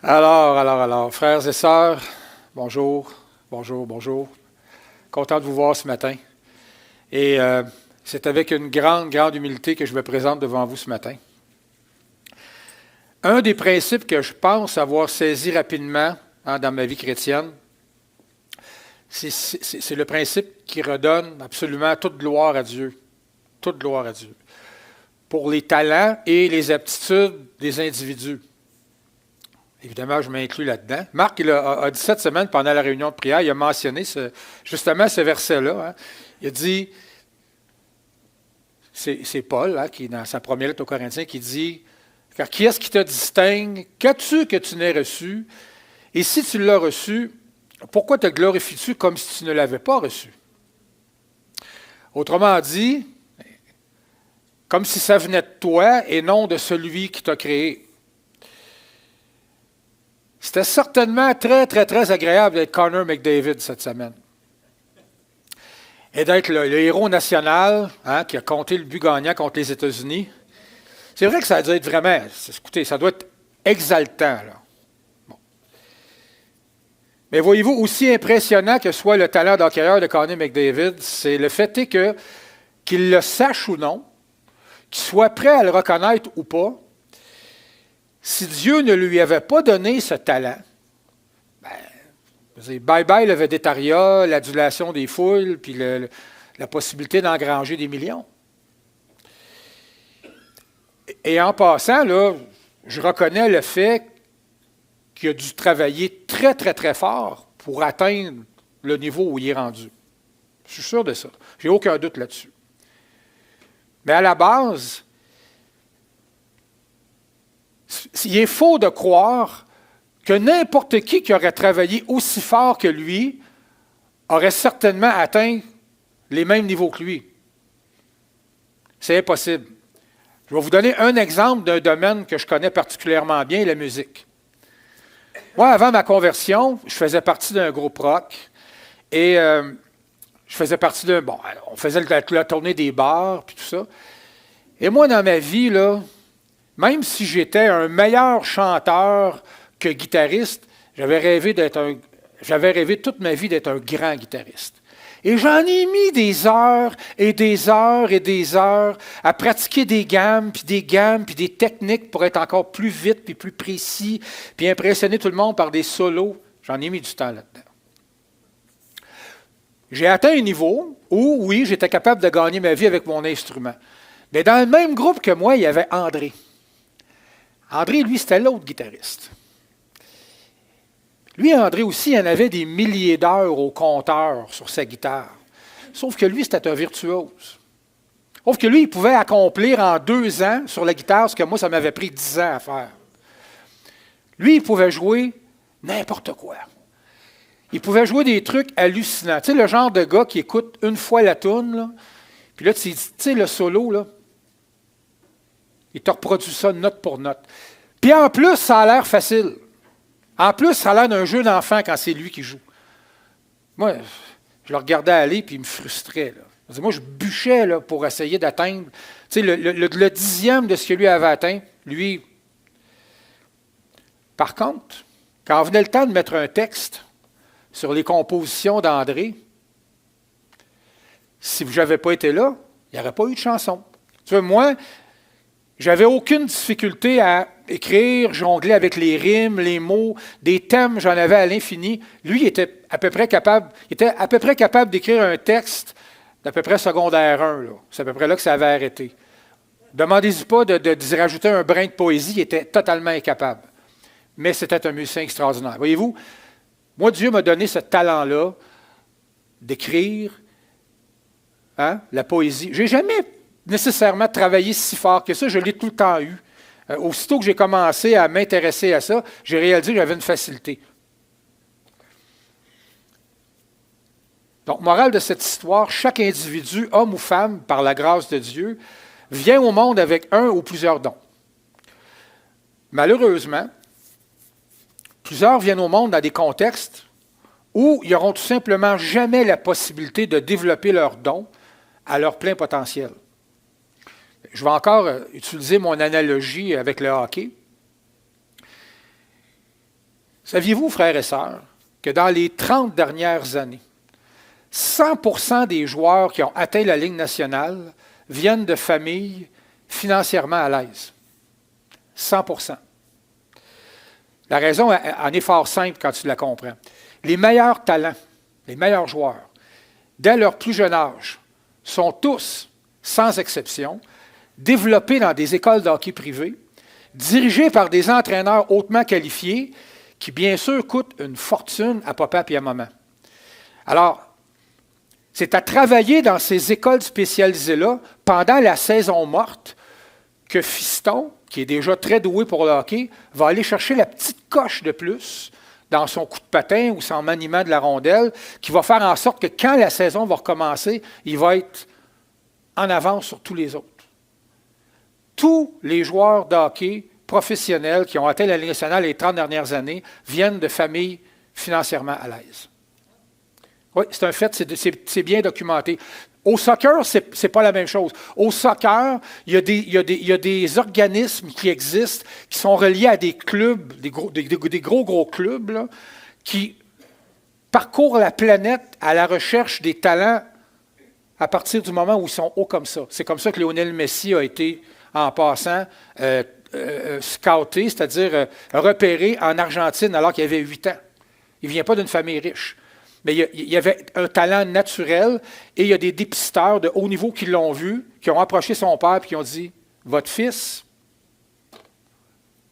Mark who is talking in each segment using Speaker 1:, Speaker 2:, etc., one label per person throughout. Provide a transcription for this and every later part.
Speaker 1: Alors, frères et sœurs, bonjour, bonjour, bonjour. Content de vous voir ce matin. Et c'est avec une grande, grande humilité que je me présente devant vous ce matin. Un des principes que je pense avoir saisi rapidement dans ma vie chrétienne, c'est le principe qui redonne absolument toute gloire à Dieu. Toute gloire à Dieu. Pour les talents et les aptitudes des individus. Évidemment, je m'inclus là-dedans. Marc, il a dit cette semaine, pendant la réunion de prière, il a mentionné justement ce verset-là. Hein. Il a dit, c'est Paul, qui dans sa première lettre aux Corinthiens, qui dit, « Car qui est-ce qui te distingue? Qu'as-tu que tu n'aies reçu? Et si tu l'as reçu, pourquoi te glorifies-tu comme si tu ne l'avais pas reçu? » Autrement dit, comme si ça venait de toi et non de celui qui t'a créé. C'était certainement très, très, très agréable d'être Connor McDavid cette semaine. Et d'être le héros national qui a compté le but gagnant contre les États-Unis. C'est vrai que ça a dû être vraiment, écoutez, ça doit être exaltant. Là. Bon. Mais voyez-vous, aussi impressionnant que soit le talent d'hockeyeur de Connor McDavid, c'est le fait qu'il le sache ou non, qu'il soit prêt à le reconnaître ou pas. Si Dieu ne lui avait pas donné ce talent, bye-bye le végétariat, l'adulation des foules, puis la possibilité d'engranger des millions. Et en passant, là, je reconnais le fait qu'il a dû travailler très, très, très fort pour atteindre le niveau où il est rendu. Je suis sûr de ça. J'ai aucun doute là-dessus. Mais à la base, il est faux de croire que n'importe qui aurait travaillé aussi fort que lui aurait certainement atteint les mêmes niveaux que lui. C'est impossible. Je vais vous donner un exemple d'un domaine que je connais particulièrement bien, la musique. Moi, avant ma conversion, je faisais partie d'un groupe rock et je faisais partie d'un... Bon, on faisait la tournée des bars puis tout ça. Et moi, dans ma vie, là, même si j'étais un meilleur chanteur que guitariste, j'avais rêvé toute ma vie d'être un grand guitariste. Et j'en ai mis des heures et des heures et des heures à pratiquer des gammes, puis des techniques pour être encore plus vite, puis plus précis, puis impressionner tout le monde par des solos. J'en ai mis du temps là-dedans. J'ai atteint un niveau où, oui, j'étais capable de gagner ma vie avec mon instrument. Mais dans le même groupe que moi, il y avait André. André, lui, c'était l'autre guitariste. Lui, André aussi, il en avait des milliers d'heures au compteur sur sa guitare. Sauf que lui, c'était un virtuose. Sauf que lui, il pouvait accomplir en 2 ans sur la guitare ce que moi, ça m'avait pris 10 ans à faire. Lui, il pouvait jouer n'importe quoi. Il pouvait jouer des trucs hallucinants. Tu sais, le genre de gars qui écoute une fois la toune, là, puis là, tu sais, le solo, là, il te reproduit ça note pour note. Puis en plus, ça a l'air facile. En plus, ça a l'air d'un jeu d'enfant quand c'est lui qui joue. Moi, je le regardais aller puis il me frustrait. Là. Moi, je bûchais là, pour essayer d'atteindre le 10e de ce que lui avait atteint. Lui. Par contre, quand venait le temps de mettre un texte sur les compositions d'André, si je n'avais pas été là, il n'y aurait pas eu de chanson. Tu vois, moi, j'avais aucune difficulté à écrire, jongler avec les rimes, les mots, des thèmes, j'en avais à l'infini. Lui, il était à peu près capable d'écrire un texte d'à peu près secondaire 1. Là. C'est à peu près là que ça avait arrêté. Demandez-y pas d'y rajouter un brin de poésie, il était totalement incapable. Mais c'était un musicien extraordinaire. Voyez-vous, moi, Dieu m'a donné ce talent-là d'écrire la poésie. Je n'ai jamais nécessairement travaillé si fort que ça, je l'ai tout le temps eu. Aussitôt que j'ai commencé à m'intéresser à ça, j'ai réalisé que j'avais une facilité. Donc, morale de cette histoire, chaque individu, homme ou femme, par la grâce de Dieu, vient au monde avec un ou plusieurs dons. Malheureusement, plusieurs viennent au monde dans des contextes où ils n'auront tout simplement jamais la possibilité de développer leurs dons à leur plein potentiel. Je vais encore utiliser mon analogie avec le hockey. Saviez-vous, frères et sœurs, que dans les 30 dernières années, 100% des joueurs qui ont atteint la Ligue nationale viennent de familles financièrement à l'aise? 100%. La raison en est fort simple quand tu la comprends. Les meilleurs talents, les meilleurs joueurs, dès leur plus jeune âge, sont tous, sans exception, développés dans des écoles de hockey privées, dirigés par des entraîneurs hautement qualifiés qui, bien sûr, coûtent une fortune à papa et à maman. Alors, c'est à travailler dans ces écoles spécialisées-là pendant la saison morte que Fiston, qui est déjà très doué pour le hockey, va aller chercher la petite coche de plus dans son coup de patin ou son maniement de la rondelle, qui va faire en sorte que quand la saison va recommencer, il va être en avance sur tous les autres. Tous les joueurs de hockey professionnels qui ont atteint la Ligue nationale les 30 dernières années viennent de familles financièrement à l'aise. Oui, c'est un fait, c'est bien documenté. Au soccer, ce n'est pas la même chose. Au soccer, il y a des organismes qui existent, qui sont reliés à des clubs, des gros clubs, là, qui parcourent la planète à la recherche des talents à partir du moment où ils sont hauts comme ça. C'est comme ça que Lionel Messi a été, en passant, scouté, c'est-à-dire repéré en Argentine alors qu'il avait 8 ans. Il ne vient pas d'une famille riche. Mais il y avait un talent naturel et il y a des dépisteurs de haut niveau qui l'ont vu, qui ont approché son père et qui ont dit « Votre fils,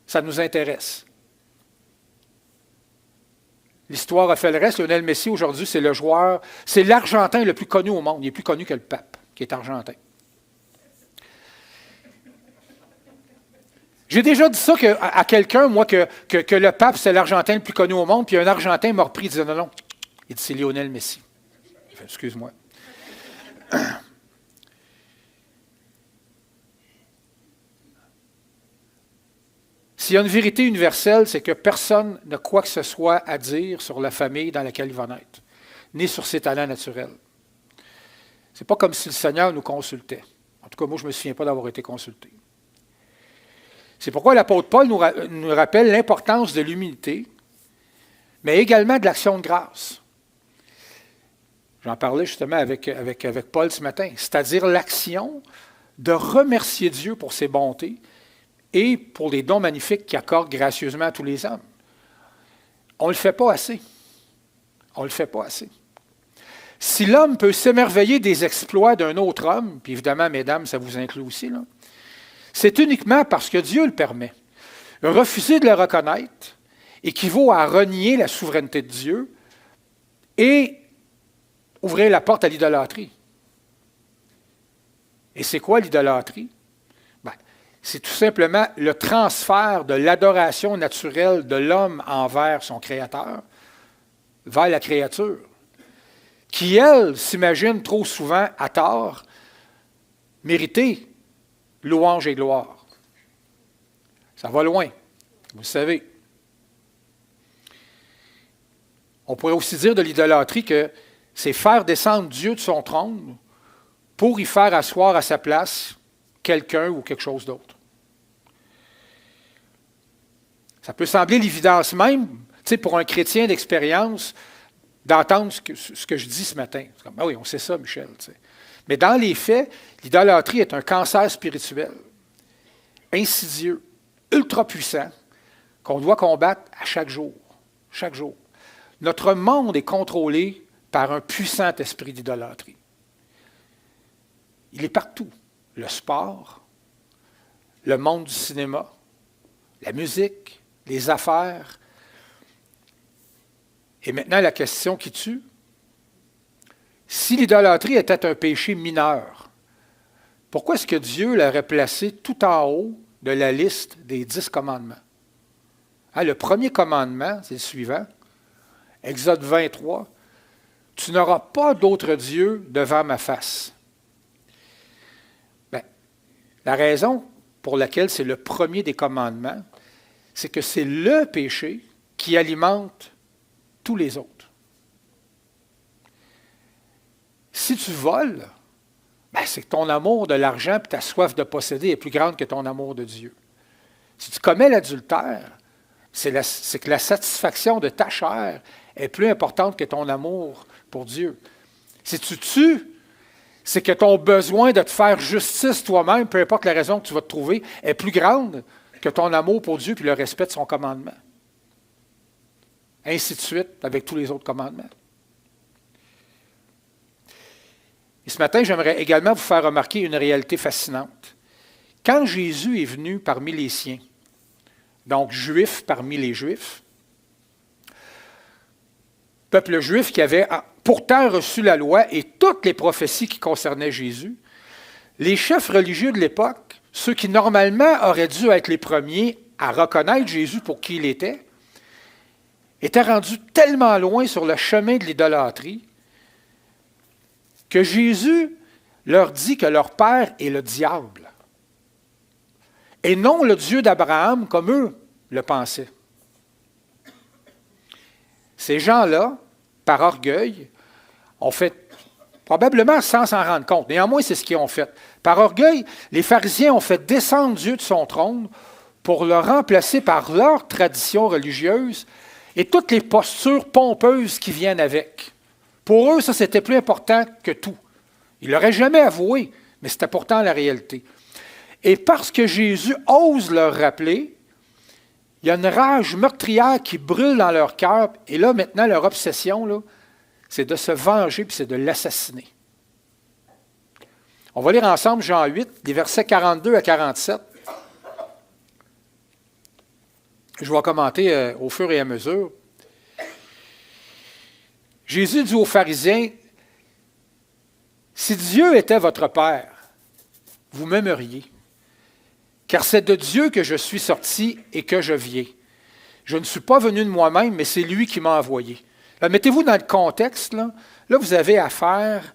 Speaker 1: ça nous intéresse. » L'histoire a fait le reste. Lionel Messi, aujourd'hui, c'est le joueur, c'est l'Argentin le plus connu au monde. Il est plus connu que le pape, qui est argentin. J'ai déjà dit ça à quelqu'un, moi, que le pape, c'est l'Argentin le plus connu au monde, puis un Argentin m'a repris, il disait « Non, non. » Il dit, c'est Lionel Messi. Excuse-moi. S'il y a une vérité universelle, c'est que personne n'a quoi que ce soit à dire sur la famille dans laquelle il va naître, ni sur ses talents naturels. Ce n'est pas comme si le Seigneur nous consultait. En tout cas, moi, je ne me souviens pas d'avoir été consulté. C'est pourquoi l'apôtre Paul nous rappelle l'importance de l'humilité, mais également de l'action de grâce. J'en parlais justement avec Paul ce matin, c'est-à-dire l'action de remercier Dieu pour ses bontés et pour les dons magnifiques qu'il accorde gracieusement à tous les hommes. On ne le fait pas assez. On ne le fait pas assez. Si l'homme peut s'émerveiller des exploits d'un autre homme, puis évidemment, mesdames, ça vous inclut aussi, là, c'est uniquement parce que Dieu le permet. Refuser de le reconnaître équivaut à renier la souveraineté de Dieu et ouvrir la porte à l'idolâtrie. Et c'est quoi l'idolâtrie? C'est tout simplement le transfert de l'adoration naturelle de l'homme envers son Créateur vers la créature, qui, elle, s'imagine trop souvent, à tort, mériter louange et gloire. Ça va loin, vous le savez. On pourrait aussi dire de l'idolâtrie que c'est faire descendre Dieu de son trône pour y faire asseoir à sa place quelqu'un ou quelque chose d'autre. Ça peut sembler l'évidence même, pour un chrétien d'expérience, d'entendre ce que je dis ce matin. C'est comme, ah oui, on sait ça, Michel. T'sais. Mais dans les faits, l'idolâtrie est un cancer spirituel, insidieux, ultra puissant, qu'on doit combattre à chaque jour. Chaque jour. Notre monde est contrôlé par un puissant esprit d'idolâtrie. Il est partout. Le sport, le monde du cinéma, la musique, les affaires. Et maintenant, la question qui tue. Si l'idolâtrie était un péché mineur, pourquoi est-ce que Dieu l'aurait placé tout en haut de la liste des 10 commandements? Le premier commandement, c'est le suivant. Exode 23. Tu n'auras pas d'autre Dieu devant ma face. La raison pour laquelle c'est le premier des commandements, c'est que c'est le péché qui alimente tous les autres. Si tu voles, c'est que ton amour de l'argent et ta soif de posséder est plus grande que ton amour de Dieu. Si tu commets l'adultère, c'est que la satisfaction de ta chair est plus importante que ton amour pour Dieu. Si tu tues, c'est que ton besoin de te faire justice toi-même, peu importe la raison que tu vas te trouver, est plus grande que ton amour pour Dieu et le respect de son commandement. Ainsi de suite avec tous les autres commandements. Et ce matin, j'aimerais également vous faire remarquer une réalité fascinante. Quand Jésus est venu parmi les siens, donc juif parmi les juifs, peuple juif qui avait pourtant reçu la loi et toutes les prophéties qui concernaient Jésus, les chefs religieux de l'époque, ceux qui normalement auraient dû être les premiers à reconnaître Jésus pour qui il était, étaient rendus tellement loin sur le chemin de l'idolâtrie que Jésus leur dit que leur père est le diable et non le Dieu d'Abraham comme eux le pensaient. Ces gens-là, par orgueil, ont fait, probablement sans s'en rendre compte, néanmoins c'est ce qu'ils ont fait. Par orgueil, les pharisiens ont fait descendre Dieu de son trône pour le remplacer par leur tradition religieuse et toutes les postures pompeuses qui viennent avec. Pour eux, ça c'était plus important que tout. Ils ne l'auraient jamais avoué, mais c'était pourtant la réalité. Et parce que Jésus ose leur rappeler, il y a une rage meurtrière qui brûle dans leur cœur. Et là, maintenant, leur obsession, là, c'est de se venger puis c'est de l'assassiner. On va lire ensemble Jean 8, des versets 42 à 47. Je vais commenter au fur et à mesure. Jésus dit aux pharisiens, « Si Dieu était votre Père, vous m'aimeriez. Car c'est de Dieu que je suis sorti et que je viens. Je ne suis pas venu de moi-même, mais c'est lui qui m'a envoyé. » Là, mettez-vous dans le contexte. Là, vous avez affaire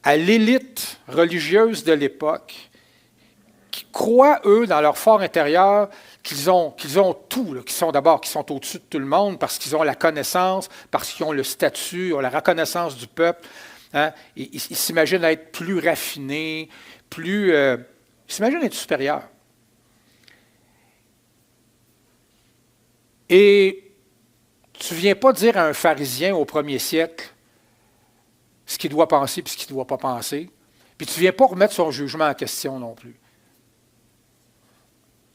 Speaker 1: à l'élite religieuse de l'époque qui croient, eux, dans leur fort intérieur, qu'ils ont tout, là, qui sont au-dessus de tout le monde parce qu'ils ont la connaissance, parce qu'ils ont le statut, ils ont la reconnaissance du peuple. Hein? Ils s'imaginent être plus raffinés, ils s'imaginent être supérieurs. Et tu ne viens pas dire à un pharisien au premier siècle ce qu'il doit penser et ce qu'il ne doit pas penser. Puis tu ne viens pas remettre son jugement en question non plus.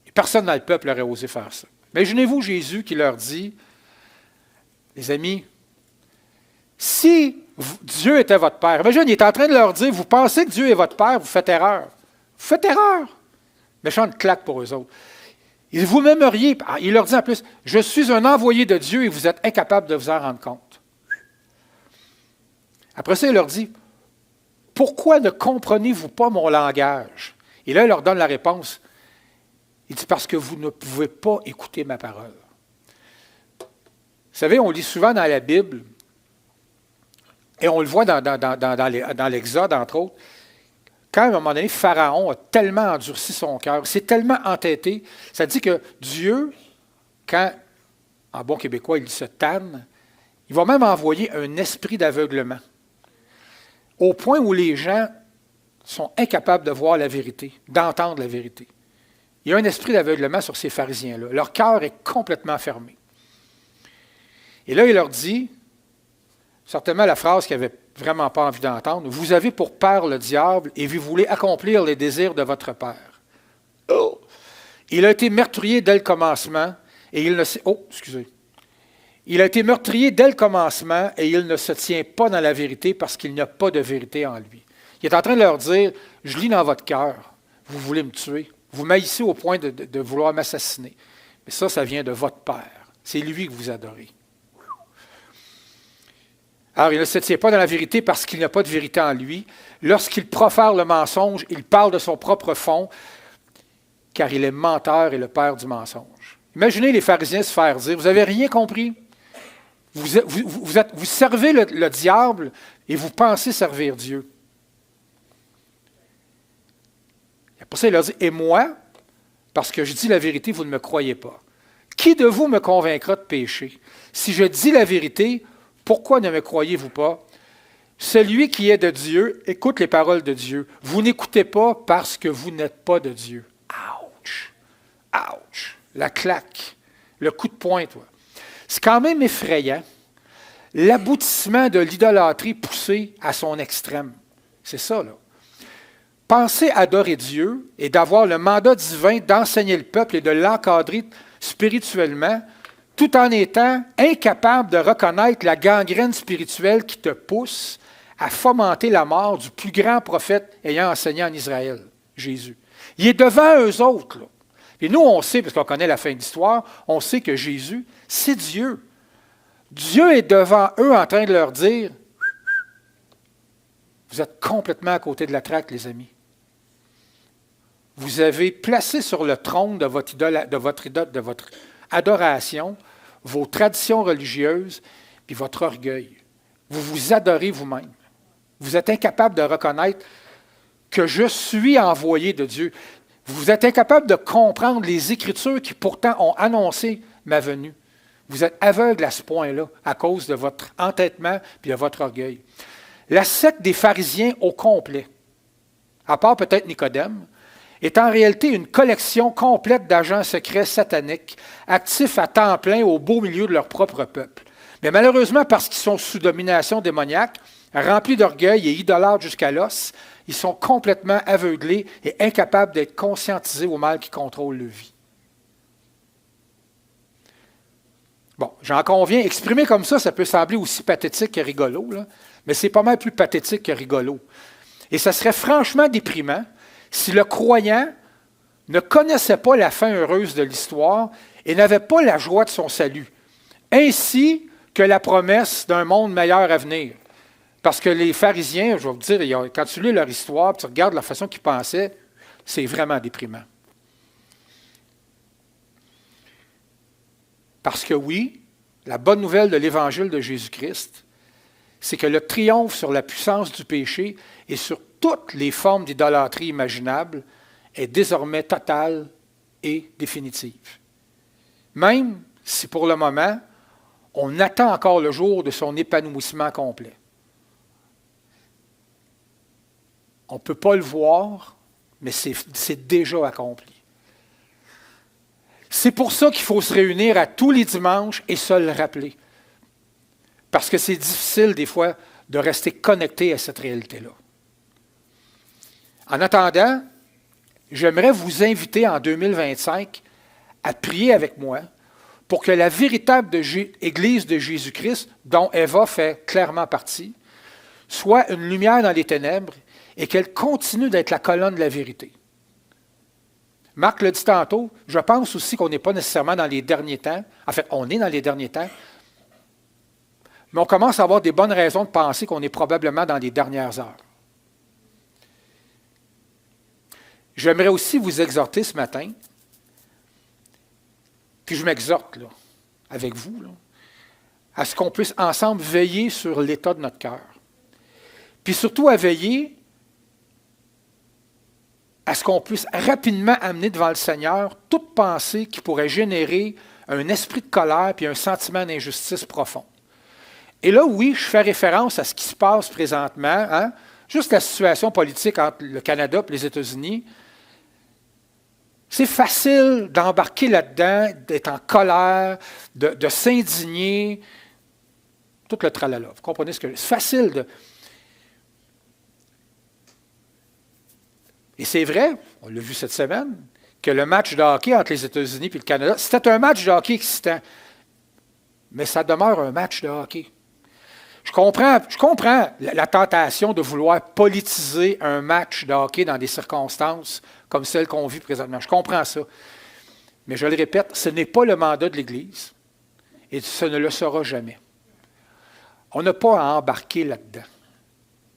Speaker 1: Et personne dans le peuple n'aurait osé faire ça. Imaginez-vous Jésus qui leur dit, les amis, si Dieu était votre Père, imagine, il est en train de leur dire, vous pensez que Dieu est votre Père, vous faites erreur. Vous faites erreur. Méchante claque pour eux autres. Et vous m'aimeriez, il leur dit en plus, je suis un envoyé de Dieu et vous êtes incapable de vous en rendre compte. Après ça, il leur dit, pourquoi ne comprenez-vous pas mon langage? Et là, il leur donne la réponse. Il dit, parce que vous ne pouvez pas écouter ma parole. Vous savez, on lit souvent dans la Bible, et on le voit dans l'Exode, entre autres, quand, à un moment donné, Pharaon a tellement endurci son cœur, s'est tellement entêté, ça dit que Dieu, quand, en bon québécois, il se tanne, il va même envoyer un esprit d'aveuglement, au point où les gens sont incapables de voir la vérité, d'entendre la vérité. Il y a un esprit d'aveuglement sur ces pharisiens-là. Leur cœur est complètement fermé. Et là, il leur dit, certainement la phrase qu'ils n'avaient vraiment pas envie d'entendre, « Vous avez pour père le diable et vous voulez accomplir les désirs de votre père. » Oh! Il a été meurtrier dès le commencement et il ne s'est... Oh, excusez. Il a été meurtrier dès le commencement et il ne se tient pas dans la vérité parce qu'il n'y a pas de vérité en lui. Il est en train de leur dire, « Je lis dans votre cœur, vous voulez me tuer. Vous m'haïssez au point de vouloir m'assassiner. Mais ça vient de votre Père. C'est lui que vous adorez. » Alors, il ne se tient pas dans la vérité parce qu'il n'y a pas de vérité en lui. Lorsqu'il profère le mensonge, il parle de son propre fond, car il est menteur et le père du mensonge. Imaginez les pharisiens se faire dire, vous n'avez rien compris. Vous servez le diable et vous pensez servir Dieu. Et pour ça, il leur dit, et moi, parce que je dis la vérité, vous ne me croyez pas. Qui de vous me convaincra de pécher? Si je dis la vérité, pourquoi ne me croyez-vous pas? Celui qui est de Dieu écoute les paroles de Dieu. Vous n'écoutez pas parce que vous n'êtes pas de Dieu. Ouch! Ouch! La claque le coup de poing, toi. C'est quand même effrayant, l'aboutissement de l'idolâtrie poussée à son extrême. C'est ça, là. Penser adorer Dieu et d'avoir le mandat divin d'enseigner le peuple et de l'encadrer spirituellement, tout en étant incapable de reconnaître la gangrène spirituelle qui te pousse à fomenter la mort du plus grand prophète ayant enseigné en Israël, Jésus. Il est devant eux autres, là. Et nous, on sait, parce qu'on connaît la fin de l'histoire, on sait que Jésus, c'est Dieu. Dieu est devant eux en train de leur dire, vous êtes complètement à côté de la traque, les amis. Vous avez placé sur le trône de votre adoration vos traditions religieuses puis votre orgueil. Vous vous adorez vous-même. Vous êtes incapable de reconnaître que je suis envoyé de Dieu. Vous êtes incapable de comprendre les Écritures qui pourtant ont annoncé ma venue. Vous êtes aveugle à ce point-là à cause de votre entêtement et de votre orgueil. La secte des pharisiens au complet, à part peut-être Nicodème, est en réalité une collection complète d'agents secrets sataniques, actifs à temps plein au beau milieu de leur propre peuple. Mais malheureusement, parce qu'ils sont sous domination démoniaque, remplis d'orgueil et idolâtres jusqu'à l'os, ils sont complètement aveuglés et incapables d'être conscientisés au mal qui contrôle leur vie. Bon, j'en conviens, exprimé comme ça peut sembler aussi pathétique que rigolo, là, mais c'est pas mal plus pathétique que rigolo. Et ça serait franchement déprimant si le croyant ne connaissait pas la fin heureuse de l'histoire et n'avait pas la joie de son salut, ainsi que la promesse d'un monde meilleur à venir. Parce que les pharisiens, je vais vous dire, quand tu lis leur histoire, tu regardes la façon qu'ils pensaient, c'est vraiment déprimant. Parce que oui, la bonne nouvelle de l'Évangile de Jésus-Christ, c'est que le triomphe sur la puissance du péché et sur toutes les formes d'idolâtrie imaginables est désormais totale et définitive. Même si pour le moment, on attend encore le jour de son épanouissement complet. On ne peut pas le voir, mais c'est déjà accompli. C'est pour ça qu'il faut se réunir à tous les dimanches et se le rappeler. Parce que c'est difficile des fois de rester connecté à cette réalité-là. En attendant, j'aimerais vous inviter en 2025 à prier avec moi pour que la véritable Église de Jésus-Christ, dont Eva fait clairement partie, soit une lumière dans les ténèbres et qu'elle continue d'être la colonne de la vérité. Marc le dit tantôt, je pense aussi qu'on n'est pas nécessairement dans les derniers temps. En fait, on est dans les derniers temps, mais on commence à avoir des bonnes raisons de penser qu'on est probablement dans les dernières heures. J'aimerais aussi vous exhorter ce matin, puis je m'exhorte là, avec vous, là, à ce qu'on puisse ensemble veiller sur l'état de notre cœur. Puis surtout à veiller à ce qu'on puisse rapidement amener devant le Seigneur toute pensée qui pourrait générer un esprit de colère puis un sentiment d'injustice profond. Et là, oui, je fais référence à ce qui se passe présentement, hein? Juste la situation politique entre le Canada et les États-Unis. C'est facile d'embarquer là-dedans, d'être en colère, de s'indigner, tout le tralala. Vous comprenez ce que c'est facile de... Et c'est vrai, on l'a vu cette semaine, que le match de hockey entre les États-Unis et le Canada, c'était un match de hockey excitant. Mais ça demeure un match de hockey. Je comprends la tentation de vouloir politiser un match de hockey dans des circonstances comme celles qu'on vit présentement. Je comprends ça. Mais je le répète, ce n'est pas le mandat de l'Église et ce ne le sera jamais. On n'a pas à embarquer là-dedans.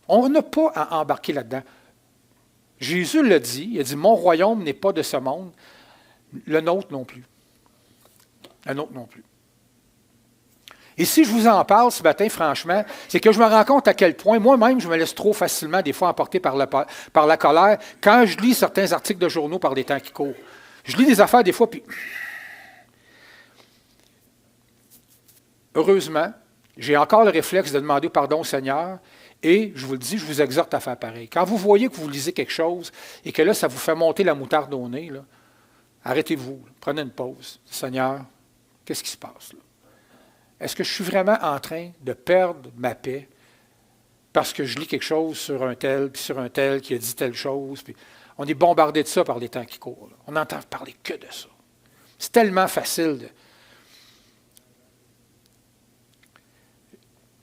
Speaker 1: On n'a pas à embarquer là-dedans. Jésus l'a dit, il a dit « Mon royaume n'est pas de ce monde, le nôtre non plus. » Le nôtre non plus. Et si je vous en parle ce matin, franchement, c'est que je me rends compte à quel point moi-même, je me laisse trop facilement des fois emporter par la colère quand je lis certains articles de journaux par des temps qui courent. Je lis des affaires des fois, puis... Heureusement, j'ai encore le réflexe de demander pardon au Seigneur et, je vous le dis, je vous exhorte à faire pareil. Quand vous voyez que vous lisez quelque chose et que là, ça vous fait monter la moutarde au nez, là, arrêtez-vous, là, prenez une pause. Seigneur, Qu'est-ce qui se passe là? Est-ce que je suis vraiment en train de perdre ma paix parce que je lis quelque chose sur un tel, puis sur un tel qui a dit telle chose? Puis on est bombardé de ça par les temps qui courent. Là. On n'entend parler que de ça. C'est tellement facile.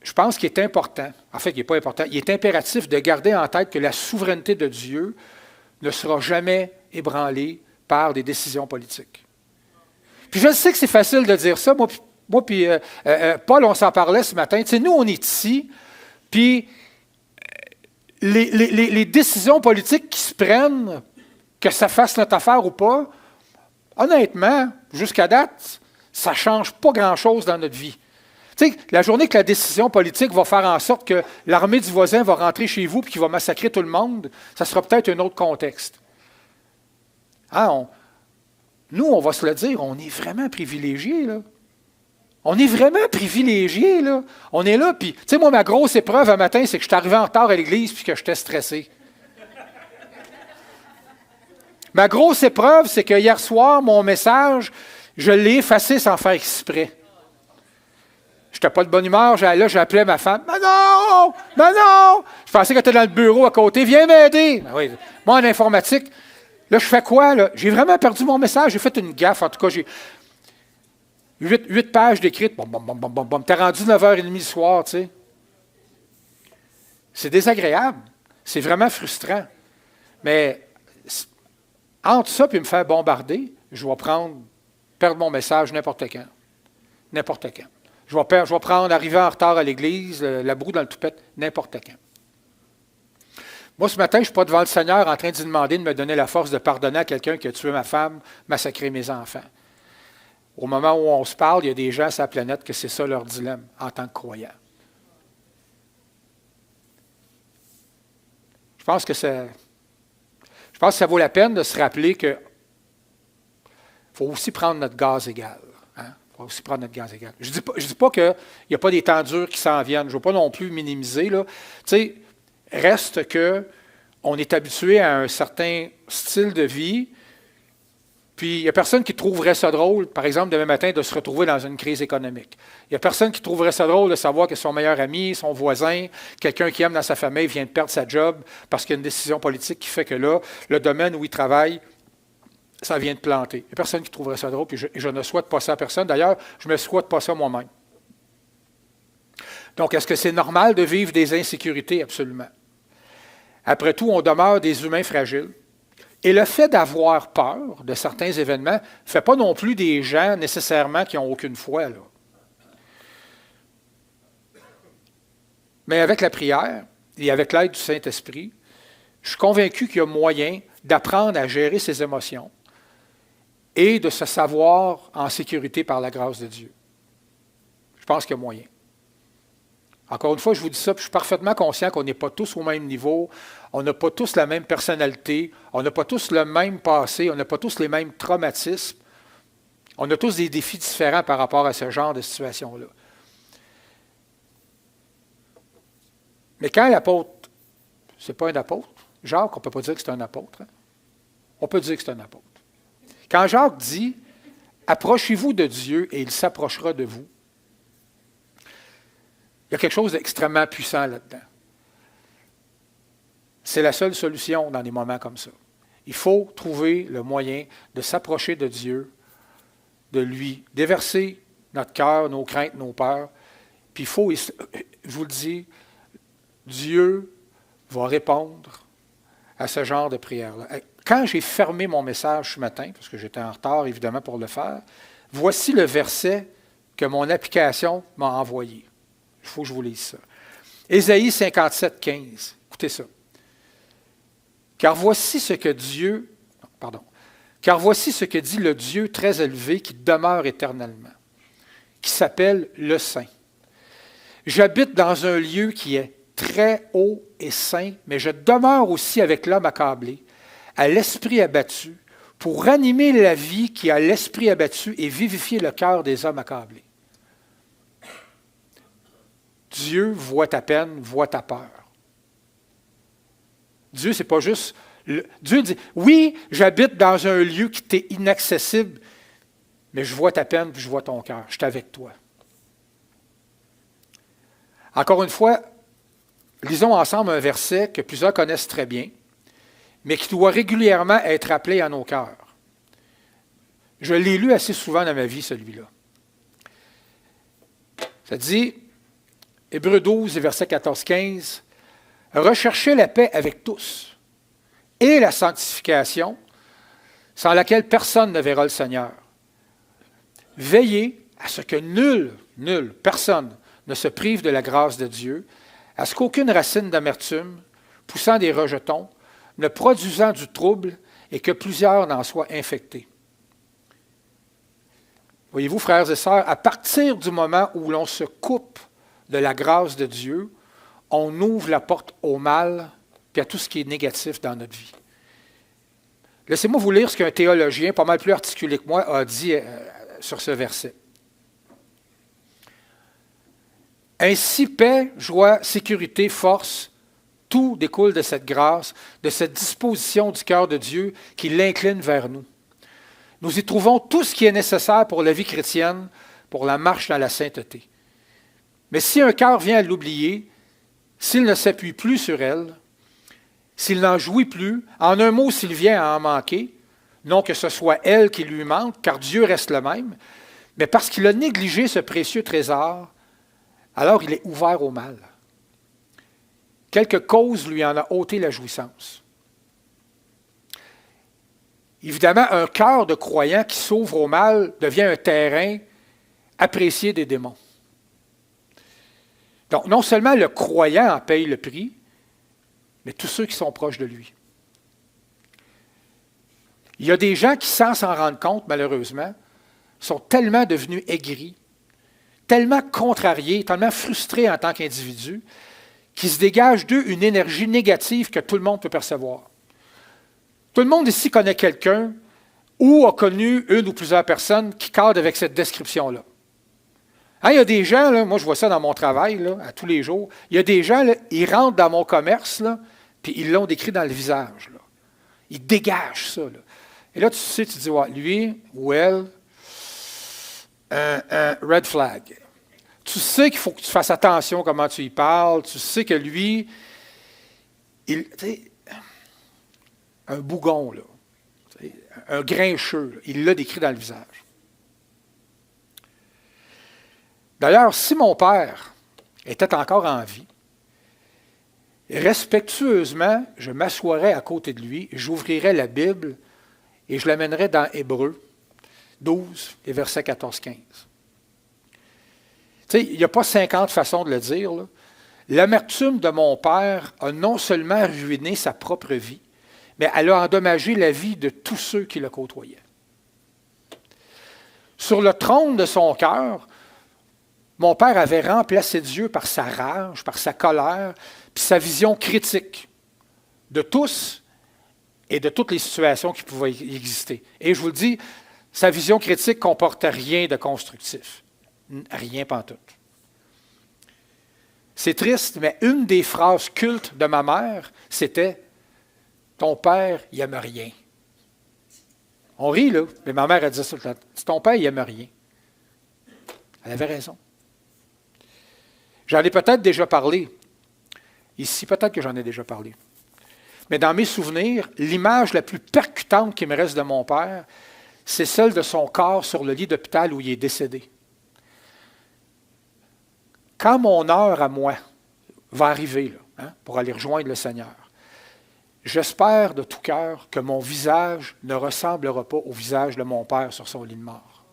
Speaker 1: Je pense qu'il est important, en fait, il n'est pas important, il est impératif de garder en tête que la souveraineté de Dieu ne sera jamais ébranlée par des décisions politiques. Puis je sais que c'est facile de dire ça. Moi puis Paul, on s'en parlait ce matin. Tu sais, nous, on est ici, puis les décisions politiques qui se prennent, que ça fasse notre affaire ou pas, honnêtement, jusqu'à date, ça ne change pas grand-chose dans notre vie. Tu sais, la journée que la décision politique va faire en sorte que l'armée du voisin va rentrer chez vous et qu'il va massacrer tout le monde, ça sera peut-être un autre contexte. Hein, nous, on va se le dire, on est vraiment privilégiés, là. On est vraiment privilégiés, là. On est là, puis, tu sais, moi, ma grosse épreuve un matin, c'est que je suis arrivé en retard à l'église puis que j'étais stressé. Ma grosse épreuve, c'est que hier soir, mon message, je l'ai effacé sans faire exprès. Je n'étais pas de bonne humeur, j'ai appelé ma femme. « Manon! Manon! » Je pensais qu'elle était dans le bureau à côté. « Viens m'aider! » Oui. Moi, en informatique, là, je fais quoi, là? J'ai vraiment perdu mon message. J'ai fait une gaffe. En tout cas, j'ai 8 pages d'écrites. Bon, bon, bon, bon, bon, bon. T'es rendu 9h30 le soir, tu sais. C'est désagréable. C'est vraiment frustrant. Mais entre ça et me faire bombarder, je vais perdre mon message n'importe quand. N'importe quand. Je vais prendre, arriver en retard à l'église, la broue dans le toupette, n'importe quand. Moi, ce matin, je ne suis pas devant le Seigneur en train de lui demander de me donner la force de pardonner à quelqu'un qui a tué ma femme, massacré mes enfants. Au moment où on se parle, il y a des gens sur la planète que c'est ça leur dilemme en tant que croyants. Je pense que ça vaut la peine de se rappeler qu'il faut aussi prendre notre gaz égal. On va aussi prendre notre gaz égal. Je ne dis pas qu'il n'y a pas des temps durs qui s'en viennent. Je ne veux pas non plus minimiser. Là. Tu sais, reste qu'on est habitué à un certain style de vie, puis il n'y a personne qui trouverait ça drôle, par exemple, demain matin, de se retrouver dans une crise économique. Il n'y a personne qui trouverait ça drôle de savoir que son meilleur ami, son voisin, quelqu'un qui aime dans sa famille vient de perdre sa job parce qu'il y a une décision politique qui fait que là, le domaine où il travaille, ça vient de planter. Il n'y a personne qui trouverait ça drôle, puis je ne souhaite pas ça à personne. D'ailleurs, je ne me souhaite pas ça moi-même. Donc, est-ce que c'est normal de vivre des insécurités? Absolument. Après tout, on demeure des humains fragiles. Et le fait d'avoir peur de certains événements ne fait pas non plus des gens nécessairement qui n'ont aucune foi, là. Mais avec la prière et avec l'aide du Saint-Esprit, je suis convaincu qu'il y a moyen d'apprendre à gérer ses émotions et de se savoir en sécurité par la grâce de Dieu. Je pense qu'il y a moyen. Encore une fois, je vous dis ça, puis je suis parfaitement conscient qu'on n'est pas tous au même niveau, on n'a pas tous la même personnalité, on n'a pas tous le même passé, on n'a pas tous les mêmes traumatismes. On a tous des défis différents par rapport à ce genre de situation-là. Mais quand l'apôtre, ce n'est pas un apôtre, Jacques, on ne peut pas dire que c'est un apôtre. Hein? On peut dire que c'est un apôtre. Quand Jacques dit « Approchez-vous de Dieu et il s'approchera de vous », il y a quelque chose d'extrêmement puissant là-dedans. C'est la seule solution dans des moments comme ça. Il faut trouver le moyen de s'approcher de Dieu, de lui déverser notre cœur, nos craintes, nos peurs. Puis il faut, je vous le dis, Dieu va répondre à ce genre de prière-là. Quand j'ai fermé mon message ce matin, parce que j'étais en retard évidemment pour le faire, voici le verset que mon application m'a envoyé. Il faut que je vous lise ça. Ésaïe 57, 15. Écoutez ça. Car voici ce que dit le Dieu très élevé qui demeure éternellement, qui s'appelle le Saint. J'habite dans un lieu qui est très haut et saint, mais je demeure aussi avec l'homme accablé, à l'esprit abattu, pour ranimer la vie qui a l'esprit abattu et vivifier le cœur des hommes accablés. Dieu voit ta peine, voit ta peur. Dieu, c'est pas juste... Dieu dit, oui, j'habite dans un lieu qui t'est inaccessible, mais je vois ta peine, puis je vois ton cœur. Je suis avec toi. Encore une fois, lisons ensemble un verset que plusieurs connaissent très bien, mais qui doit régulièrement être rappelé à nos cœurs. Je l'ai lu assez souvent dans ma vie, celui-là. Ça dit, Hébreux 12, verset 14-15, « Recherchez la paix avec tous et la sanctification, sans laquelle personne ne verra le Seigneur. Veillez à ce que personne ne se prive de la grâce de Dieu, à ce qu'aucune racine d'amertume, poussant des rejetons, ne produisant du trouble, et que plusieurs n'en soient infectés. » Voyez-vous, frères et sœurs, à partir du moment où l'on se coupe de la grâce de Dieu, on ouvre la porte au mal et à tout ce qui est négatif dans notre vie. Laissez-moi vous lire ce qu'un théologien, pas mal plus articulé que moi, a dit sur ce verset. Ainsi, paix, joie, sécurité, force, tout découle de cette grâce, de cette disposition du cœur de Dieu qui l'incline vers nous. Nous y trouvons tout ce qui est nécessaire pour la vie chrétienne, pour la marche dans la sainteté. Mais si un cœur vient à l'oublier, s'il ne s'appuie plus sur elle, s'il n'en jouit plus, en un mot, s'il vient à en manquer, non que ce soit elle qui lui manque, car Dieu reste le même, mais parce qu'il a négligé ce précieux trésor, alors il est ouvert au mal. Quelque cause lui en a ôté la jouissance. Évidemment, un cœur de croyant qui s'ouvre au mal devient un terrain apprécié des démons. Donc, non seulement le croyant en paye le prix, mais tous ceux qui sont proches de lui. Il y a des gens qui, sans s'en rendre compte, malheureusement, sont tellement devenus aigris, tellement contrariés, tellement frustrés en tant qu'individus, qu'ils se dégagent d'eux une énergie négative que tout le monde peut percevoir. Tout le monde ici connaît quelqu'un ou a connu une ou plusieurs personnes qui cadrent avec cette description-là. Hein, il y a des gens, là, moi je vois ça dans mon travail, là, à tous les jours, il y a des gens, là, ils rentrent dans mon commerce, là, puis ils l'ont décrit dans le visage. Là. Ils dégagent ça. Là. Et là, tu sais, tu dis, ouais, lui ou elle, un red flag. Tu sais qu'il faut que tu fasses attention à comment tu y parles, tu sais que lui, un bougon, là, un grincheux, là, il l'a décrit dans le visage. D'ailleurs, si mon père était encore en vie, respectueusement, je m'assoirais à côté de lui, j'ouvrirais la Bible et je l'amènerais dans Hébreux 12, les versets 14-15. Tu sais, il n'y a pas 50 façons de le dire. Là. L'amertume de mon père a non seulement ruiné sa propre vie, mais elle a endommagé la vie de tous ceux qui le côtoyaient. Sur le trône de son cœur, mon père avait remplacé Dieu par sa rage, par sa colère, puis sa vision critique de tous et de toutes les situations qui pouvaient exister. Et je vous le dis, sa vision critique ne comportait rien de constructif. Rien pantoute. C'est triste, mais une des phrases cultes de ma mère, c'était « Ton père, il n'aime rien. » On rit, là, mais ma mère a dit ça tout le temps. « Ton père, il n'aime rien. » Elle avait raison. J'en ai peut-être déjà parlé. Ici, peut-être que j'en ai déjà parlé. Mais dans mes souvenirs, l'image la plus percutante qui me reste de mon père, c'est celle de son corps sur le lit d'hôpital où il est décédé. Quand mon heure à moi va arriver là, pour aller rejoindre le Seigneur, j'espère de tout cœur que mon visage ne ressemblera pas au visage de mon père sur son lit de mort.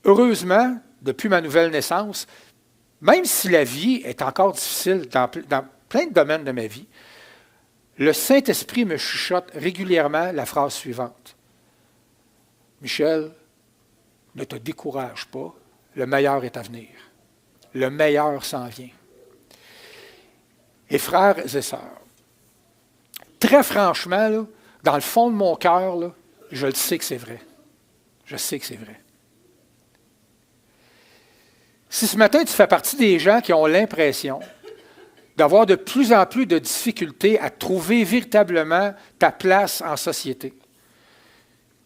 Speaker 1: Heureusement, depuis ma nouvelle naissance, même si la vie est encore difficile dans plein de domaines de ma vie, le Saint-Esprit me chuchote régulièrement la phrase suivante. « Michel, ne te décourage pas, le meilleur est à venir. Le meilleur s'en vient. » Et frères et sœurs, très franchement, là, dans le fond de mon cœur, là, je le sais que c'est vrai. Je sais que c'est vrai. Si ce matin, tu fais partie des gens qui ont l'impression d'avoir de plus en plus de difficultés à trouver véritablement ta place en société,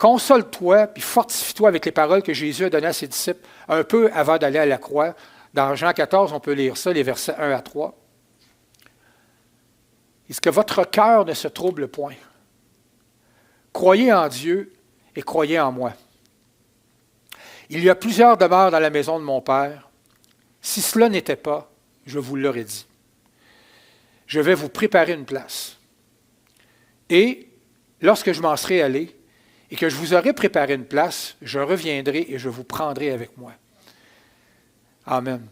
Speaker 1: console-toi, puis fortifie-toi avec les paroles que Jésus a données à ses disciples un peu avant d'aller à la croix. Dans Jean 14, on peut lire ça, les versets 1 à 3. Est-ce que votre cœur ne se trouble point? Croyez en Dieu et croyez en moi. Il y a plusieurs demeures dans la maison de mon Père. Si cela n'était pas, je vous l'aurais dit. Je vais vous préparer une place. Et lorsque je m'en serai allé et que je vous aurai préparé une place, je reviendrai et je vous prendrai avec moi. Amen.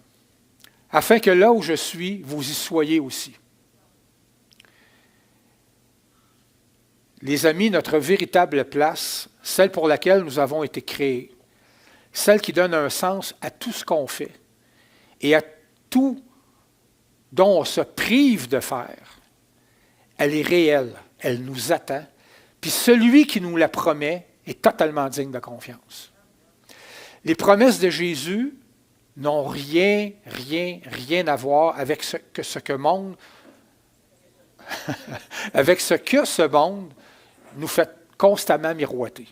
Speaker 1: Afin que là où je suis, vous y soyez aussi. Les amis, notre véritable place, celle pour laquelle nous avons été créés, celle qui donne un sens à tout ce qu'on fait et à tout dont on se prive de faire, elle est réelle, elle nous attend, puis celui qui nous la promet est totalement digne de confiance. Les promesses de Jésus n'ont rien à voir avec ce monde nous fait constamment miroiter,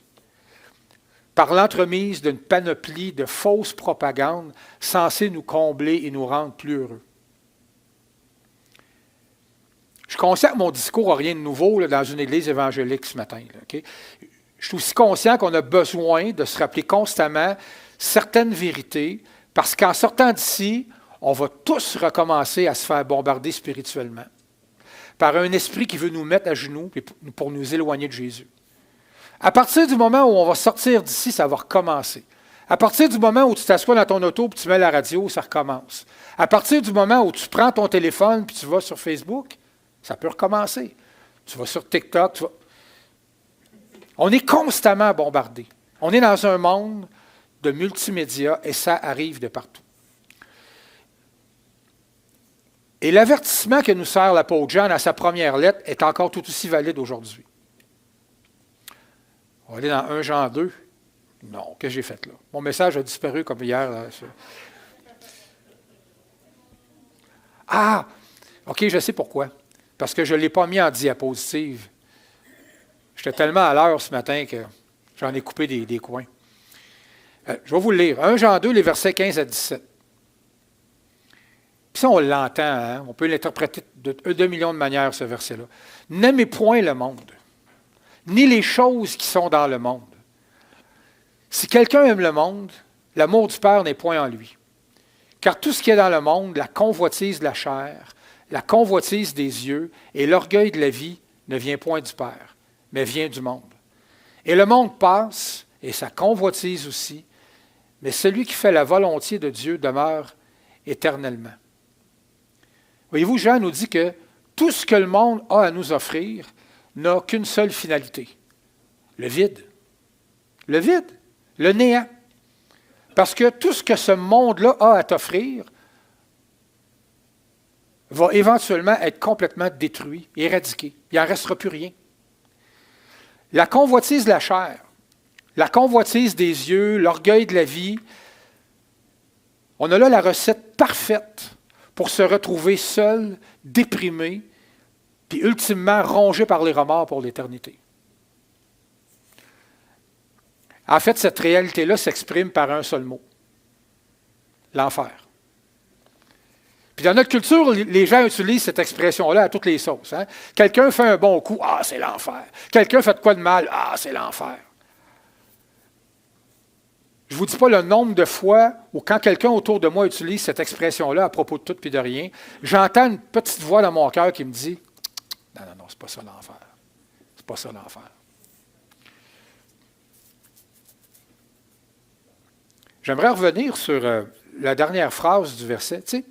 Speaker 1: par l'entremise d'une panoplie de fausses propagandes censées nous combler et nous rendre plus heureux. Je suis conscient que mon discours n'a rien de nouveau là, dans une église évangélique ce matin. Là, okay? Je suis aussi conscient qu'on a besoin de se rappeler constamment certaines vérités, parce qu'en sortant d'ici, on va tous recommencer à se faire bombarder spirituellement par un esprit qui veut nous mettre à genoux pour nous éloigner de Jésus. À partir du moment où on va sortir d'ici, ça va recommencer. À partir du moment où tu t'assois dans ton auto et tu mets la radio, ça recommence. À partir du moment où tu prends ton téléphone et tu vas sur Facebook, ça peut recommencer. Tu vas sur TikTok. On est constamment bombardé. On est dans un monde de multimédia et ça arrive de partout. Et l'avertissement que nous sert l'apôtre Jean dans sa première lettre est encore tout aussi valide aujourd'hui. On va aller dans 1 Jean 2. Non, qu'est-ce que j'ai fait là? Mon message a disparu comme hier. Là. Ah! OK, je sais pourquoi. Parce que je ne l'ai pas mis en diapositive. J'étais tellement à l'heure ce matin que j'en ai coupé des coins. Je vais vous le lire. 1 Jean 2, les versets 15 à 17. Puis ça, on l'entend, hein? On peut l'interpréter de 2 millions de manières, ce verset-là. N'aimez point le monde, ni les choses qui sont dans le monde. Si quelqu'un aime le monde, l'amour du Père n'est point en lui. Car tout ce qui est dans le monde, la convoitise de la chair, la convoitise des yeux et l'orgueil de la vie ne vient point du Père, mais vient du monde. Et le monde passe, et sa convoitise aussi, mais celui qui fait la volonté de Dieu demeure éternellement. Voyez-vous, Jean nous dit que tout ce que le monde a à nous offrir n'a qu'une seule finalité, le vide. Le vide, le néant. Parce que tout ce que ce monde-là a à t'offrir va éventuellement être complètement détruit, éradiqué. Il n'en restera plus rien. La convoitise de la chair, la convoitise des yeux, l'orgueil de la vie, on a là la recette parfaite pour se retrouver seul, déprimé, puis ultimement rongé par les remords pour l'éternité. En fait, cette réalité-là s'exprime par un seul mot, l'enfer. Puis dans notre culture, les gens utilisent cette expression-là à toutes les sauces. Hein? Quelqu'un fait un bon coup, ah, c'est l'enfer. Quelqu'un fait de quoi de mal, ah, c'est l'enfer. Je ne vous dis pas le nombre de fois où quand quelqu'un autour de moi utilise cette expression-là à propos de tout et de rien, j'entends une petite voix dans mon cœur qui me dit « Non, c'est pas ça l'enfer. C'est pas ça l'enfer. » J'aimerais revenir sur la dernière phrase du verset. Tu sais,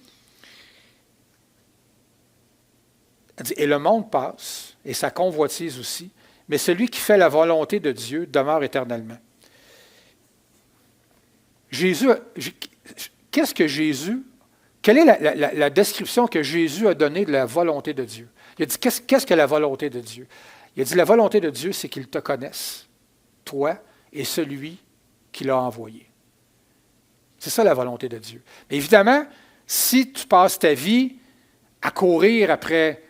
Speaker 1: elle dit « Et le monde passe, et sa convoitise aussi, mais celui qui fait la volonté de Dieu demeure éternellement. » Jésus, qu'est-ce que Jésus, quelle est la description que Jésus a donnée de la volonté de Dieu? Il a dit, qu'est-ce que la volonté de Dieu? Il a dit, la volonté de Dieu, c'est qu'il te connaisse, toi et celui qui l'a envoyé. C'est ça la volonté de Dieu. Mais évidemment, si tu passes ta vie à courir après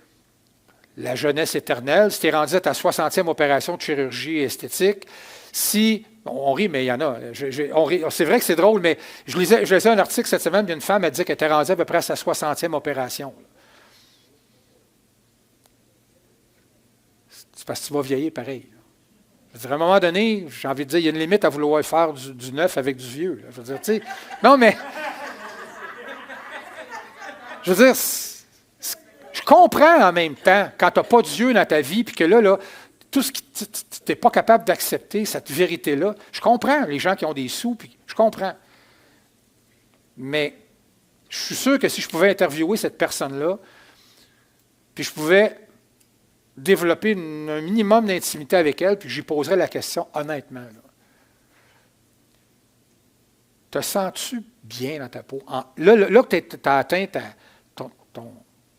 Speaker 1: la jeunesse éternelle, si tu es rendu à ta 60e opération de chirurgie esthétique, Si, on rit, mais il y en a. C'est vrai que c'est drôle, mais je lisais un article cette semaine d'une femme, elle disait qu'elle était rendue à peu près à sa 60e opération. C'est parce que tu vas vieillir pareil. Je veux dire, à un moment donné, j'ai envie de dire, il y a une limite à vouloir faire du neuf avec du vieux. Là. Je veux dire, tu sais, non, mais... Je veux dire, je comprends en même temps, quand tu n'as pas Dieu dans ta vie, puis que là, tout ce que tu n'es pas capable d'accepter, cette vérité-là, je comprends les gens qui ont des sous, puis je comprends. Mais je suis sûr que si je pouvais interviewer cette personne-là, puis je pouvais développer un minimum d'intimité avec elle, puis j'y poserais la question honnêtement. Te sens-tu bien dans ta peau? Là que tu as atteint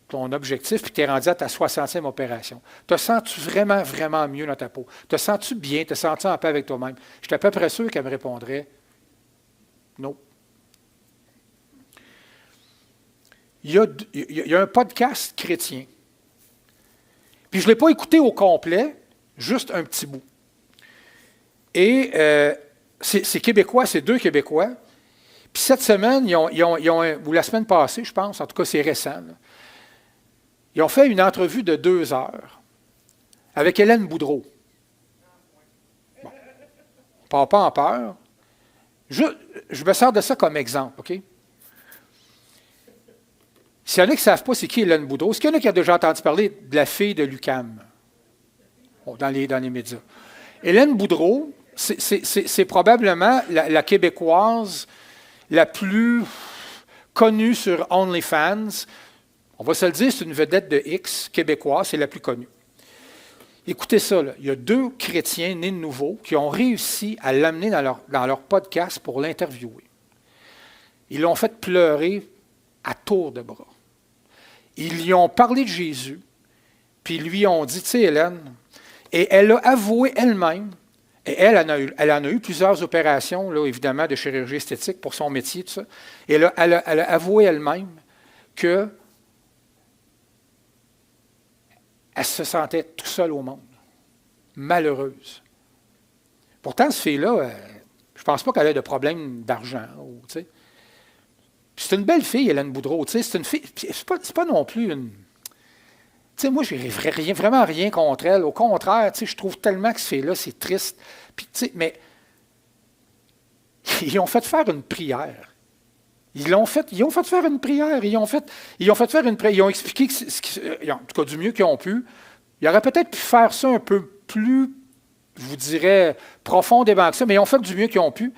Speaker 1: ton objectif, puis tu es rendu à ta 60e opération. Te sens-tu vraiment, vraiment mieux dans ta peau? Te sens-tu bien? Te sens-tu en paix avec toi-même? Je suis à peu près sûr qu'elle me répondrait non. Il y a un podcast chrétien. Puis je ne l'ai pas écouté au complet, juste un petit bout. Et c'est québécois, c'est 2 Québécois. Puis cette semaine, ou la semaine passée, je pense, en tout cas c'est récent, là, ils ont fait une entrevue de 2 heures avec Hélène Boudreau. Bon, on ne part pas en peur. Je me sers de ça comme exemple, OK? S'il y en a qui ne savent pas c'est qui Hélène Boudreau, est-ce qu'il y en a qui ont déjà entendu parler de la fille de l'UQAM dans les médias? Hélène Boudreau, c'est probablement la Québécoise la plus connue sur OnlyFans. On va se le dire, c'est une vedette de X québécoise, c'est la plus connue. Écoutez ça, là. Il y a 2 chrétiens nés de nouveau qui ont réussi à l'amener dans leur podcast pour l'interviewer. Ils l'ont fait pleurer à tour de bras. Ils lui ont parlé de Jésus, puis ils lui ont dit, tu sais, Hélène, et elle a avoué elle-même, et elle en a eu plusieurs opérations, là, évidemment, de chirurgie esthétique pour son métier, tout ça, et elle a avoué elle-même que elle se sentait tout seule au monde, malheureuse. Pourtant, cette fille-là, je ne pense pas qu'elle ait de problème d'argent. Tu sais. C'est une belle fille, Hélène Boudreau. Tu sais, c'est une fille. C'est pas non plus une. Tu sais, moi, je n'ai vraiment rien contre elle. Au contraire, tu sais, je trouve tellement que cette fille-là, c'est triste. Puis, tu sais, mais ils ont fait faire une prière. Ils ont fait faire une prière. Ils ont fait faire une prière. Ils ont expliqué, en tout cas du mieux qu'ils ont pu. Ils auraient peut-être pu faire ça un peu plus, je vous dirais, profondément que ça, mais ils ont fait du mieux qu'ils ont pu.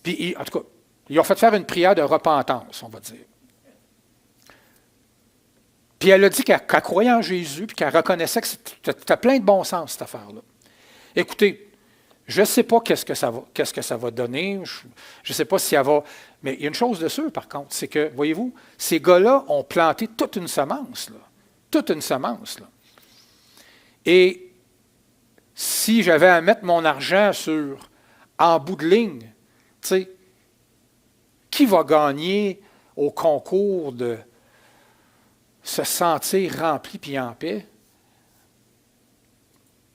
Speaker 1: Puis, en tout cas, ils ont fait faire une prière de repentance, on va dire. Puis elle a dit qu'elle croyait en Jésus, puis qu'elle reconnaissait que c'était plein de bon sens, cette affaire-là. Écoutez, je ne sais pas qu'est-ce que ça va donner, je ne sais pas si elle va... Mais il y a une chose de sûre, par contre, c'est que, voyez-vous, ces gars-là ont planté toute une semence, là. Toute une semence, là. Et si j'avais à mettre mon argent en bout de ligne, tu sais, qui va gagner au concours de se sentir rempli puis en paix?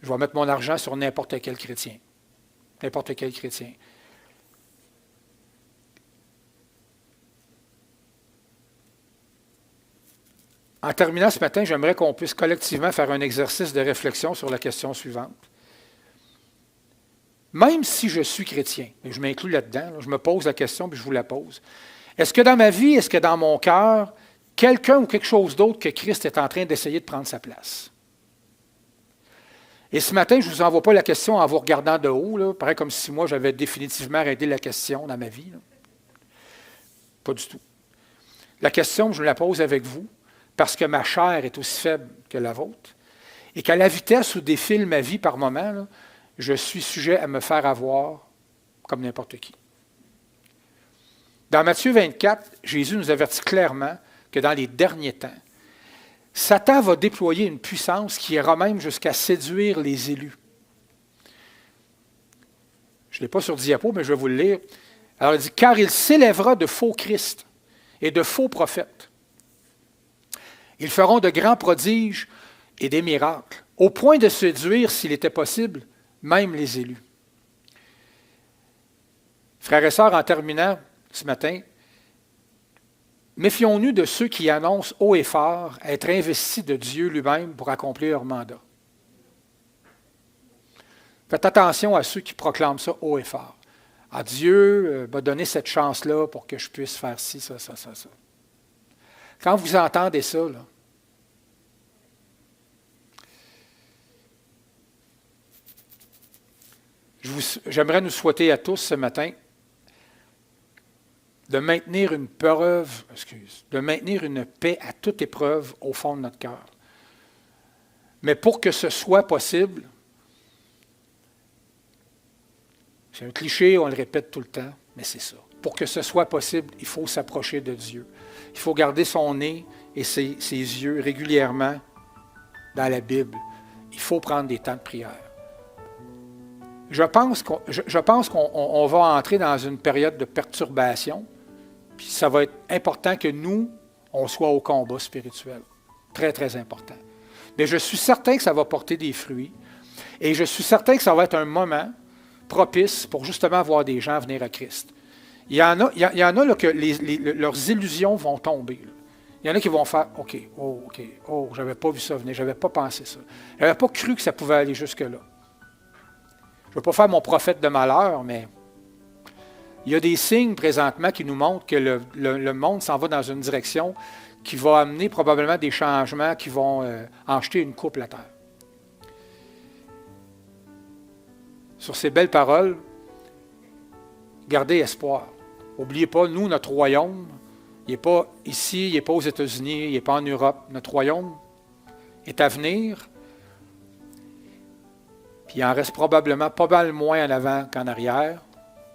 Speaker 1: Je vais mettre mon argent sur n'importe quel chrétien. N'importe quel chrétien. En terminant ce matin, j'aimerais qu'on puisse collectivement faire un exercice de réflexion sur la question suivante. Même si je suis chrétien, et je m'inclus là-dedans, je me pose la question puis je vous la pose. Est-ce que dans ma vie, est-ce que dans mon cœur, quelqu'un ou quelque chose d'autre que Christ est en train d'essayer de prendre sa place? Et ce matin, je ne vous envoie pas la question en vous regardant de haut, là, pareil comme si moi j'avais définitivement arrêté la question dans ma vie. Là. Pas du tout. La question, je la pose avec vous, parce que ma chair est aussi faible que la vôtre, et qu'à la vitesse où défile ma vie par moment, là, je suis sujet à me faire avoir comme n'importe qui. Dans Matthieu 24, Jésus nous avertit clairement que dans les derniers temps, Satan va déployer une puissance qui ira même jusqu'à séduire les élus. Je ne l'ai pas sur diapo, mais je vais vous le lire. Alors il dit, « Car il s'élèvera de faux Christ et de faux prophètes. Ils feront de grands prodiges et des miracles, au point de séduire, s'il était possible, même les élus. Frères et sœurs, en terminant ce matin, méfions-nous de ceux qui annoncent haut et fort être investis de Dieu lui-même pour accomplir leur mandat. Faites attention à ceux qui proclament ça haut et fort. Ah, Dieu m'a donné cette chance-là pour que je puisse faire ci, ça. Quand vous entendez ça, là, j'aimerais nous souhaiter à tous ce matin de maintenir une paix à toute épreuve au fond de notre cœur. Mais pour que ce soit possible, c'est un cliché, on le répète tout le temps, mais c'est ça. Pour que ce soit possible, il faut s'approcher de Dieu. Il faut garder son nez et ses yeux régulièrement dans la Bible. Il faut prendre des temps de prière. Je pense qu'on va entrer dans une période de perturbation, puis ça va être important que nous, on soit au combat spirituel. Très, très important. Mais je suis certain que ça va porter des fruits, et je suis certain que ça va être un moment propice pour justement voir des gens venir à Christ. Il y en a là, que leurs illusions vont tomber. Là. Il y en a qui vont faire « OK, je n'avais pas vu ça venir, je n'avais pas pensé ça. Je n'avais pas cru que ça pouvait aller jusque-là. » Je ne veux pas faire mon prophète de malheur, mais il y a des signes présentement qui nous montrent que le monde s'en va dans une direction qui va amener probablement des changements qui vont en jeter une coupe à terre. Sur ces belles paroles, gardez espoir. N'oubliez pas, nous, notre royaume, il n'est pas ici, il n'est pas aux États-Unis, il n'est pas en Europe. Notre royaume est à venir. Puis il en reste probablement pas mal moins en avant qu'en arrière.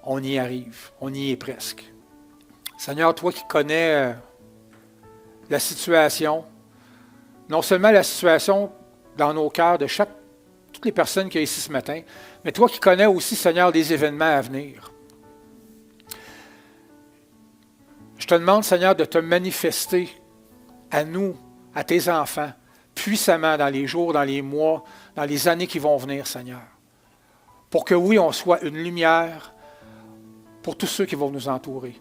Speaker 1: On y arrive. On y est presque. Seigneur, toi qui connais la situation, non seulement la situation dans nos cœurs de toutes les personnes qui sont ici ce matin, mais toi qui connais aussi, Seigneur, les événements à venir. Je te demande, Seigneur, de te manifester à nous, à tes enfants, puissamment dans les jours, dans les mois, dans les années qui vont venir, Seigneur. Pour que, oui, on soit une lumière pour tous ceux qui vont nous entourer.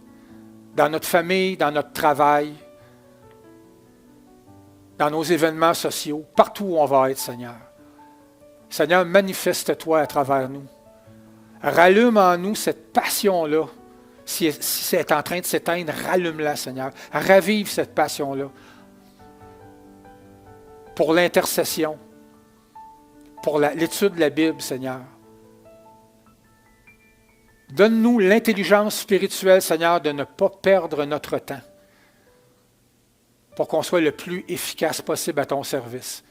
Speaker 1: Dans notre famille, dans notre travail, dans nos événements sociaux, partout où on va être, Seigneur. Seigneur, manifeste-toi à travers nous. Rallume en nous cette passion-là. Si c'est en train de s'éteindre, rallume-la, Seigneur. Ravive cette passion-là. Pour l'intercession, pour l'étude de la Bible, Seigneur. Donne-nous l'intelligence spirituelle, Seigneur, de ne pas perdre notre temps pour qu'on soit le plus efficace possible à ton service.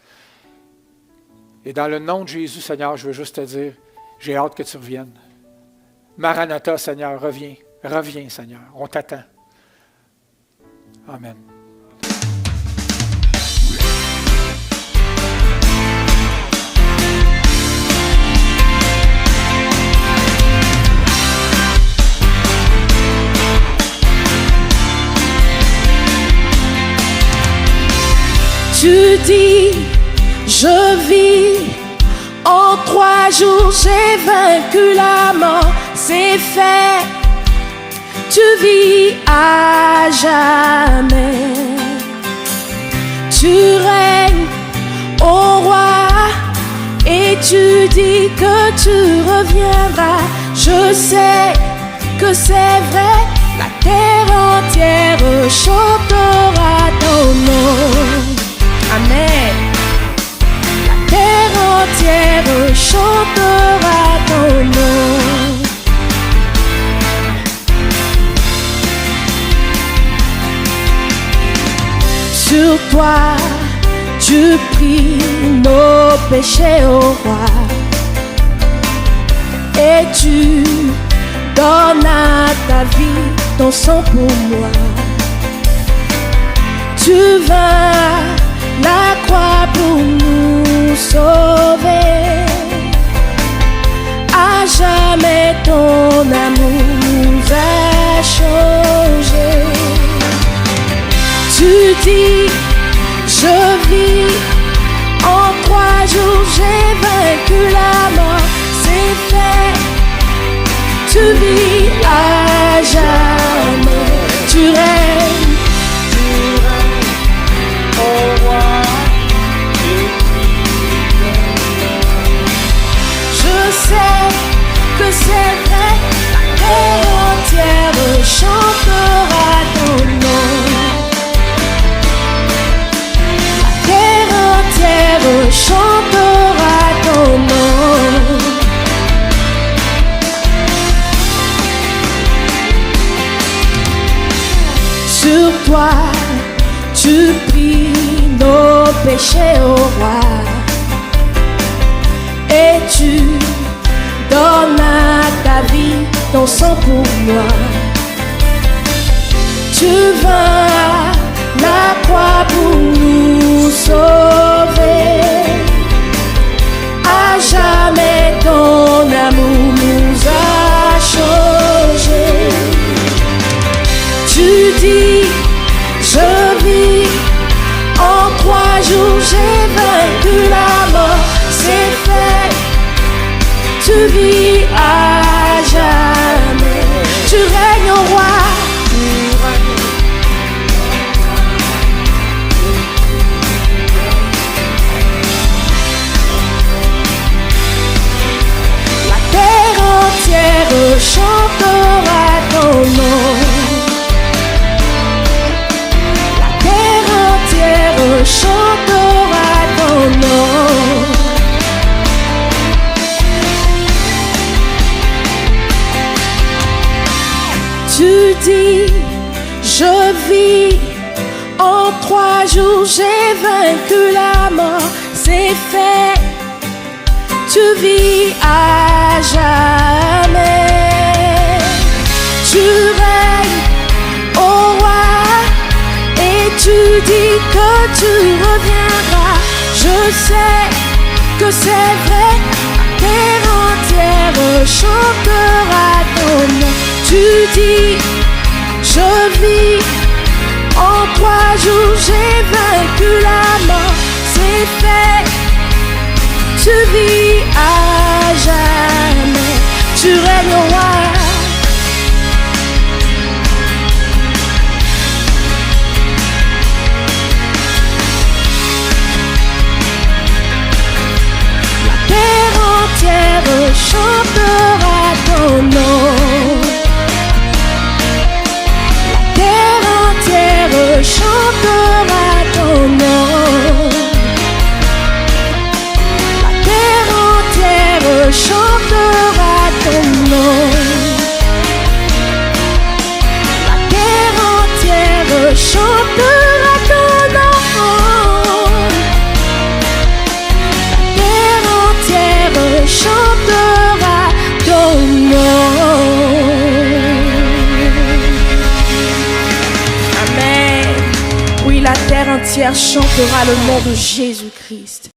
Speaker 1: Et dans le nom de Jésus, Seigneur, je veux juste te dire, j'ai hâte que tu reviennes. Maranatha, Seigneur, reviens. Reviens, Seigneur. On t'attend. Amen.
Speaker 2: Tu dis, je vis, en 3 jours j'ai vaincu la mort, c'est fait, tu vis à jamais. Tu règnes, ô roi, et tu dis que tu reviendras. Je sais que c'est vrai, la terre entière chantera ton nom. Amen. La terre entière chantera ton nom. Sur toi, tu pries nos péchés au roi. Et tu donnes à ta vie ton sang pour moi. Tu vas la croix pour nous sauver. À jamais ton amour nous a changé. Tu dis, je vis, en 3 jours j'ai vaincu la mort, c'est fait, tu vis à Sur toi, tu pries nos péchés au roi. Et tu donnes à ta vie ton sang pour moi. Tu vas à la croix pour nous sauver. À jamais ton amour nous a changés. Tu dis, je vis, en 3 jours j'ai vaincu la mort, c'est fait. Tu vis à jamais, tu règnes au roi. La terre entière chantera ton nom. La terre entière chantera ton nom. Tu dis, je vis, en 3 jours j'ai vaincu la mort, c'est fait. Tu vis à jamais. Tu règnes au roi et tu dis que tu reviendras. Je sais que c'est vrai, la terre entière chantera ton nom. Tu dis, je vis, en 3 jours j'ai vaincu la mort, c'est fait. Tu vis à jamais, tu règnes au roi. La terre entière chantera ton nom. Chantera ton nom. La terre entière chantera ton nom. La terre entière chantera ton nom. La terre entière chantera ton nom. La terre entière chantera le nom de Jésus-Christ.